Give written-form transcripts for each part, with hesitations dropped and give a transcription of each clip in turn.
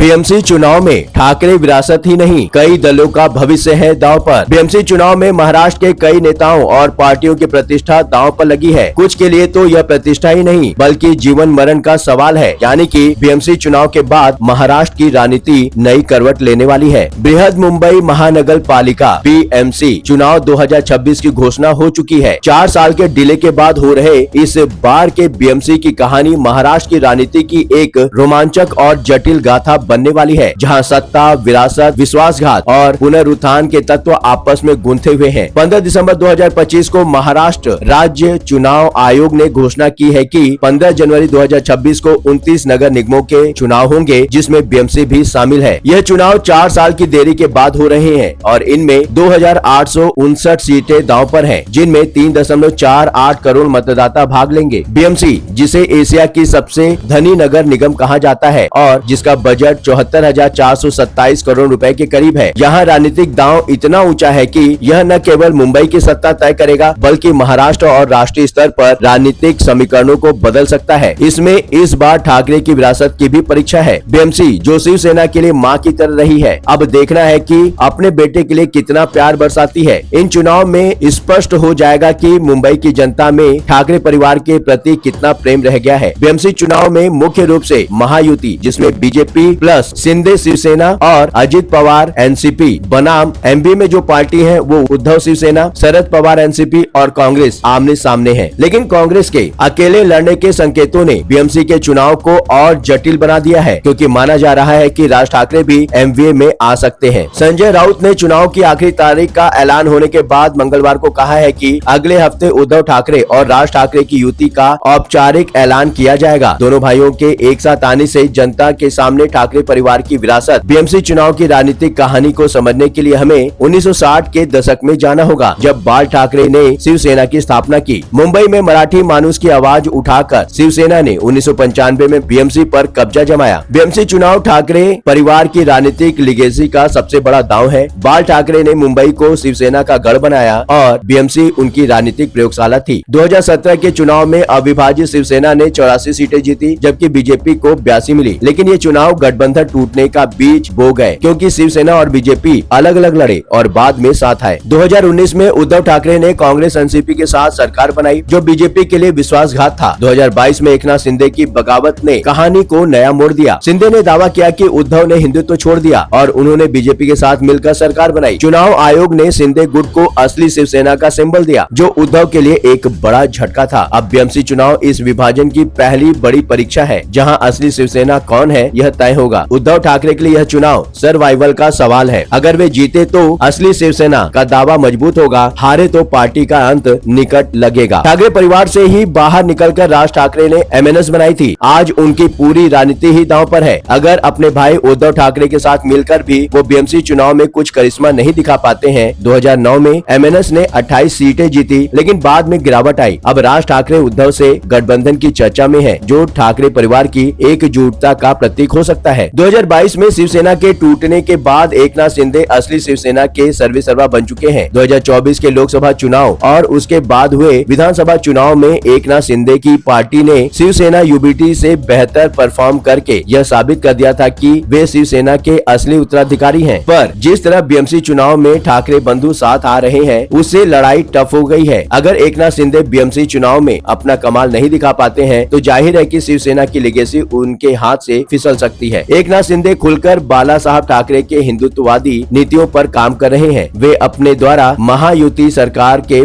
BMC चुनाव में ठाकरे विरासत ही नहीं, कई दलों का भविष्य है दांव पर। बीएमसी चुनाव में महाराष्ट्र के कई नेताओं और पार्टियों की प्रतिष्ठा दांव पर लगी है। कुछ के लिए तो यह प्रतिष्ठा ही नहीं बल्कि जीवन मरण का सवाल है। यानी कि बीएमसी चुनाव के बाद महाराष्ट्र की राजनीति नई करवट लेने वाली है। बृहद मुंबई महानगर पालिका बीएमसी चुनाव 2026 की घोषणा हो चुकी है। 4 साल के डिले के बाद हो रहे इस बार के बीएमसी की कहानी महाराष्ट्र की राजनीति की एक रोमांचक और जटिल गाथा बनने वाली है, जहां सत्ता, विरासत, विश्वासघात और पुनरुत्थान के तत्व आपस में गूंथे हुए हैं। 15 दिसंबर 2025 को महाराष्ट्र राज्य चुनाव आयोग ने घोषणा की है कि 15 जनवरी 2026 को 29 नगर निगमों के चुनाव होंगे, जिसमें बीएमसी भी शामिल है। यह चुनाव 4 साल की देरी के बाद हो रहे हैं और इनमें 2859 सीटें दांव पर हैं, जिनमें 3.48 करोड़ मतदाता भाग लेंगे। बीएमसी, जिसे एशिया की सबसे धनी नगर निगम कहा जाता है और जिसका बजट 74,427 करोड़ रुपए के करीब है। यहाँ राजनीतिक दांव इतना ऊंचा है कि यह न केवल मुंबई की सत्ता तय करेगा बल्कि महाराष्ट्र और राष्ट्रीय स्तर पर राजनीतिक समीकरणों को बदल सकता है। इसमें इस बार ठाकरे की विरासत की भी परीक्षा है। बीएमसी, जो शिवसेना के लिए मां की तरह रही है, अब देखना है कि अपने बेटे के लिए कितना प्यार बरसाती है। इन चुनाव में स्पष्ट हो जाएगा कि मुंबई की जनता में ठाकरे परिवार के प्रति कितना प्रेम रह गया है। बीएमसी चुनाव में मुख्य रूप से महायुति, जिसमें बीजेपी प्लस शिंदे शिवसेना और अजित पवार एनसीपी बनाम एमपी में जो पार्टी है वो उद्धव शिवसेना, शरद पवार एनसीपी और कांग्रेस आमने सामने है। लेकिन कांग्रेस के अकेले लड़ने के संकेतों ने बीएमसी के चुनाव को और जटिल बना दिया है, क्योंकि माना जा रहा है कि राज ठाकरे भी एमवीए में आ सकते हैं। संजय राउत ने चुनाव की आखिरी तारीख का ऐलान होने के बाद मंगलवार को कहा है कि अगले हफ्ते उद्धव ठाकरे और राज ठाकरे की युति का औपचारिक ऐलान किया जाएगा। दोनों भाइयों के एक साथ आने से जनता के सामने ठाकरे परिवार की विरासत। बीएमसी चुनाव की राजनीतिक कहानी को समझने के लिए हमें 1960 के दशक में जाना होगा, जब बाल ठाकरे ने शिवसेना की स्थापना की। मुंबई में मराठी मानुस की आवाज उठाकर शिवसेना ने 1995 में बीएमसी पर कब्जा जमाया। बीएमसी चुनाव ठाकरे परिवार की राजनीतिक लिगेसी का सबसे बड़ा दांव है। बाल ठाकरे ने मुंबई को शिवसेना का गढ़ बनाया और बीएमसी उनकी राजनीतिक प्रयोगशाला थी। 2017 के चुनाव में अविभाजित शिवसेना ने 84 सीटें जीती, जबकि बीजेपी को 82 मिली। लेकिन ये चुनाव गठबंधन टूटने का बीज बो गए, क्योंकि शिवसेना और बीजेपी अलग अलग लड़े और बाद में साथ आए। 2019 में उद्धव ठाकरे ने कांग्रेस एनसीपी के साथ सरकार बनाई, जो बीजेपी के लिए विश्वासघात था। 2022 में एकनाथ शिंदे की बगावत ने कहानी को नया मोड़ दिया। शिंदे ने दावा किया कि उद्धव ने हिंदुत्व छोड़ दिया और उन्होंने बीजेपी के साथ मिलकर सरकार बनाई। चुनाव आयोग ने शिंदे गुट को असली शिवसेना का सिंबल दिया, जो उद्धव के लिए एक बड़ा झटका था। अब बीएमसी चुनाव इस विभाजन की पहली बड़ी परीक्षा है, जहां असली शिवसेना कौन है यह तय होगा। उद्धव ठाकरे के लिए यह चुनाव सर्वाइवल का सवाल है। अगर वे जीते तो असली शिवसेना का दावा मजबूत होगा, हारे तो पार्टी का अंत निकट लगेगा। ठाकरे परिवार से ही बाहर निकलकर राज ठाकरे ने एमएनएस बनाई थी। आज उनकी पूरी राजनीति ही दांव पर है। अगर अपने भाई उद्धव ठाकरे के साथ मिलकर भी वो बीएमसी चुनाव में कुछ करिश्मा नहीं दिखा पाते हैं। 2009 में एमएनएस ने 28 सीटें जीती, लेकिन बाद में गिरावट आई। अब राज ठाकरे उद्धव से गठबंधन की चर्चा में है, जो ठाकरे परिवार की एकजुटता का प्रतीक हो सकता है। 2022 में शिवसेना के टूटने के बाद एकनाथ शिंदे असली शिवसेना के सर्वेसर्वा बन चुके हैं। 2024 के लोकसभा चुनाव और उसके बाद हुए विधानसभा चुनाव में एकनाथ शिंदे की पार्टी ने शिवसेना यूबीटी से बेहतर परफॉर्म करके यह साबित कर दिया था कि वे शिवसेना के असली उत्तराधिकारी हैं। पर जिस तरह बीएमसी चुनाव में ठाकरे बंधु साथ आ रहे हैं, उससे लड़ाई टफ हो गई है। अगर एकनाथ शिंदे बीएमसी चुनाव में अपना कमाल नहीं दिखा पाते हैं, तो जाहिर है कि शिवसेना की लेगेसी उनके हाथ से फिसल सकती है। एकनाथ शिंदे खुलकर बाला साहब ठाकरे के हिंदुत्ववादी नीतियों पर काम कर रहे हैं। वे अपने द्वारा महायुति सरकार के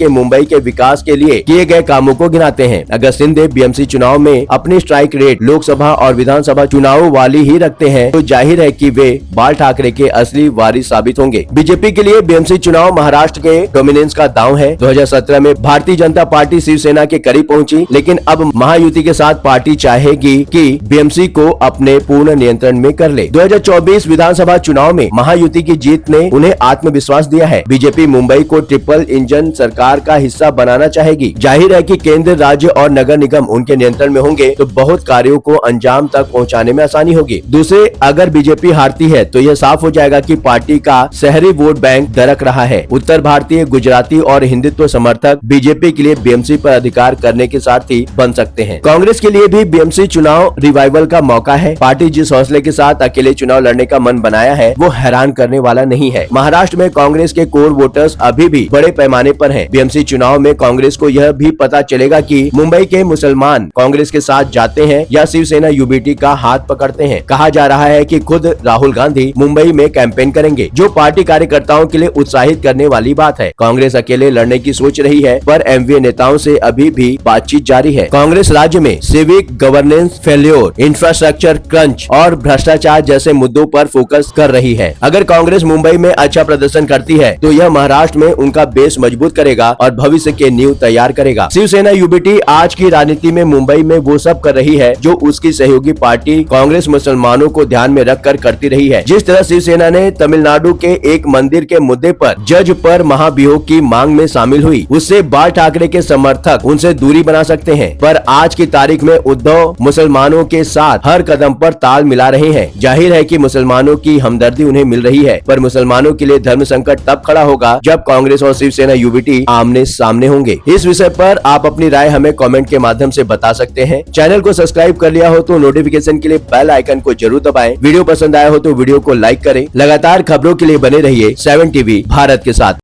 मुंबई के विकास के लिए किए गए कामों को गिनाते हैं। अगर शिंदे बीएमसी चुनाव में अपनी स्ट्राइक रेट लोकसभा और विधानसभा चुनावों वाली ही रखते हैं, तो जाहिर है कि वे बाल ठाकरे के असली वारिस साबित होंगे। बीजेपी के लिए बीएमसी चुनाव महाराष्ट्र के डोमिनेंस का दांव है। 2017 में भारतीय जनता पार्टी शिवसेना के करीब पहुंची, लेकिन अब महायुति के साथ पार्टी चाहेगी कि बीएमसी को अपने पूर्ण नियंत्रण में कर ले। 2024 विधानसभा चुनाव में महायुति की जीत ने उन्हें आत्मविश्वास दिया है। बीजेपी मुंबई को ट्रिपल इंजन सरकार का हिस्सा बनाना चाहेगी। जाहिर है कि केंद्र, राज्य और नगर निगम उनके नियंत्रण में होंगे, तो बहुत कार्यों को अंजाम तक पहुंचाने में आसानी होगी। दूसरे, अगर बीजेपी हारती है तो यह साफ हो जाएगा कि पार्टी का शहरी वोट बैंक दरक रहा है। उत्तर भारतीय, गुजराती और हिंदुत्व समर्थक बीजेपी के लिए बीएमसी पर अधिकार करने के सारथी बन सकते हैं। कांग्रेस के लिए भी बीएमसी चुनाव रिवाइवल का मौका है। पार्टी जिस हौसले के साथ अकेले चुनाव लड़ने का मन बनाया है वो हैरान करने वाला नहीं है। महाराष्ट्र में कांग्रेस के कोर वोटर्स अभी भी बड़े पैमाने पर हैं। बीएमसी चुनाव में कांग्रेस को यह भी पता चलेगा कि मुंबई के मुसलमान कांग्रेस के साथ जाते हैं या शिवसेना यूबीटी का हाथ पकड़ते हैं। कहा जा रहा है कि खुद राहुल गांधी मुंबई में कैंपेन करेंगे, जो पार्टी कार्यकर्ताओं के लिए उत्साहित करने वाली बात है। कांग्रेस अकेले लड़ने की सोच रही है, पर एमवीए नेताओं से अभी भी बातचीत जारी है। कांग्रेस राज्य में civic governance failure, infrastructure crunch और भ्रष्टाचार जैसे मुद्दों पर फोकस कर रही है। अगर कांग्रेस मुंबई में अच्छा प्रदर्शन करती है तो यह महाराष्ट्र में उनका बेस मजबूत करेगा और भविष्य के नींव तैयार करेगा। शिवसेना यूबीटी आज की राजनीति में मुंबई में वो सब कर रही है जो उसकी सहयोगी पार्टी कांग्रेस मुसलमानों को ध्यान में रखकर करती रही है। जिस तरह शिवसेना ने तमिलनाडु के एक मंदिर के मुद्दे पर जज पर महाभियोग की मांग में शामिल हुई, उससे बाल ठाकरे के समर्थक उनसे दूरी बना सकते हैं। पर आज की तारीख में उद्धव मुसलमानों के साथ हर कदम पर ताल मिला रहे हैं। जाहिर है कि मुसलमानों की हमदर्दी उन्हें मिल रही है, पर मुसलमानों के लिए धर्म संकट तब खड़ा होगा जब कांग्रेस और शिवसेना यूबीटी आमने सामने होंगे। इस विषय पर आप अपनी राय हमें कमेंट के माध्यम से बता सकते हैं। चैनल को सब्सक्राइब कर लिया हो तो नोटिफिकेशन के लिए बेल आइकन को जरूर दबाएं। वीडियो पसंद आया हो तो वीडियो को लाइक करें। लगातार खबरों के लिए बने रहिए 7 टीवी भारत के साथ।